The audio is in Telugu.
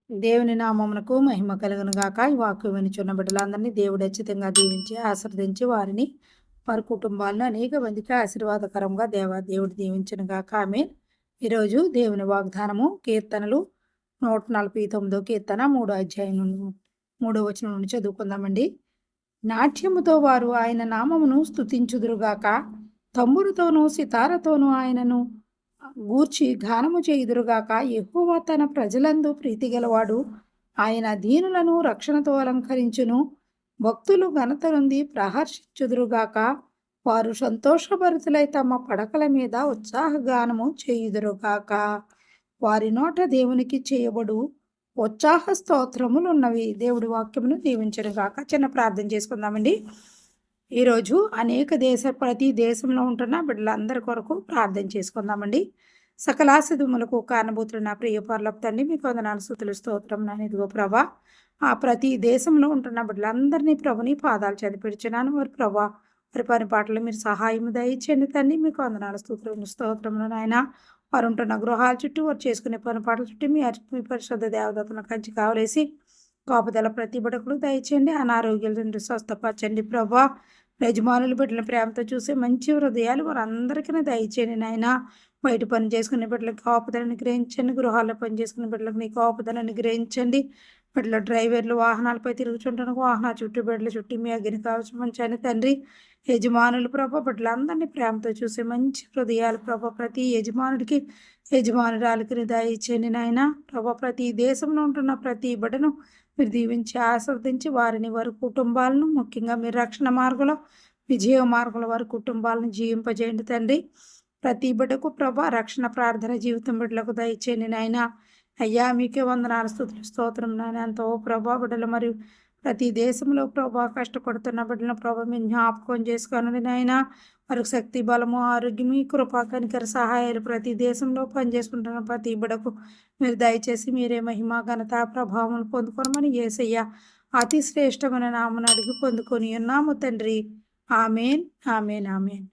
దేవుని నామమునకు మహిమ కలుగును గాక. ఈ వాక్యం వినుచున్న బిడ్డలందరినీ దేవుడు ఖచ్చితంగా దీవించి ఆశీర్వదించి వారి కుటుంబాలను అనేక మందికి ఆశీర్వాదకరంగా దేవుడు దీవించును గాక. ఆమేన్. ఈరోజు దేవుని వాగ్దానము కీర్తనలు 149 కీర్తన 3 వచనం నుండి చదువుకుందామండి. నాట్యముతో వారు ఆయన నామమును స్తుతించుదురుగాక. తంబురుతోనూ సితారతోనూ ఆయనను గూర్చి గానము చేయుదురుగాక. యెహోవా తన ప్రజలందు ప్రీతిగలవాడు. ఆయన దీనులను రక్షణతో అలంకరించును. భక్తులు ఘనత నుండి ప్రహర్షించుదురుగాక. వారు సంతోషభరితులై తమ పడకల మీద ఉత్సాహగానము చేయుదురుగాక. వారి నోట దేవునికి చేయబడు ఉత్సాహ స్తోత్రములున్నవి. దేవుడి వాక్యమును దీవించునుగాక. చిన్న ప్రార్థన చేసుకుందామండి. ఈరోజు ప్రతి దేశంలో ఉంటున్న బిడ్డలందరి కొరకు ప్రార్థన చేసుకుందామండి. సకలాసిధములకు కారణభూతులు నా ప్రియ పరలోక తండ్రి, మీకు వందనాలు స్తుతులు స్తోత్రం నాని. ఇదిగో ప్రభా, ఆ ప్రతి దేశంలో ఉంటున్న బిడ్డలందరినీ ప్రభుని పాదాలు చదివించున్నాను. వారి ప్రభా, వారి పని పాటలు మీరు సహాయం దయచేయండి తండ్రి. మీకు వందనాలు స్తుతులు స్తోత్రములు నాయన. వారు ఉంటున్న గృహాల చుట్టూ, వారు చేసుకునే పని పాటల చుట్టూ మీ పరిశుద్ధ దేవదత్తుల కంచి కావలేసి కాపుదల ప్రతి బిడ్డకులు దయచేయండి. అనారోగ్యాల నుండి స్వస్థపరచండి ప్రభా. యజమానులు బిడ్డల ప్రేమతో చూసే మంచి హృదయాలు వారందరికీ దయచేయండి నాయన. బయట పని చేసుకునే బిడ్డలకు కాపుదలను గ్రహించండి. గృహాల్లో పని చేసుకునే బిడ్డలకు నీ కాపుదలను గ్రహించండి. బిడ్డల డ్రైవర్లు వాహనాలపై తిరుగుతుంటాను, వాహనాల చుట్టూ బిడ్డల చుట్టూ మీ అగ్ని కావచ్చు మంచాన్ని తండ్రి. యజమానులు ప్రభా, బిడ్డలందరినీ ప్రేమతో చూసే మంచి హృదయాలు ప్రభా ప్రతి యజమానురాలకి దయచేయండి నాయన. ప్రభా, ప్రతి దేశంలో ఉంటున్న ప్రతి బిడ్డను మీరు దీవించి ఆశీర్వదించి వారి కుటుంబాలను, ముఖ్యంగా మీరు రక్షణ మార్గంలో విజయ మార్గంలో వారి కుటుంబాలను జీవింపజేయండి తండ్రి. ప్రతి బిడ్డకు ప్రభా రక్షణ ప్రార్థన జీవితం బిడ్డలకు దయచేయండి నాయన. అయ్యా, మీకే వందనాలు స్తుతులు స్తోత్రం నాయన. ఎంతో ప్రభా బిడ్డలు మరియు ప్రతి దేశంలో ప్రభా కష్టపడుతున్న బిడ్డలను ప్రభా మీరు జ్ఞాపకం చేసుకోనండి నాయన. వారికి శక్తి, బలము, ఆరోగ్యము, కృపా, కనికర, సహాయాలు ప్రతి దేశంలో పనిచేసుకుంటున్న ప్రతి బిడ్డకు మీరు దయచేసి మీరే మహిమ, ఘనత, ప్రభావం పొందుకోనమని యేసయ్య అతి శ్రేష్టమైన నామను అడిగి పొందుకొని ఉన్నాము తండ్రి. Amen, amen, amen.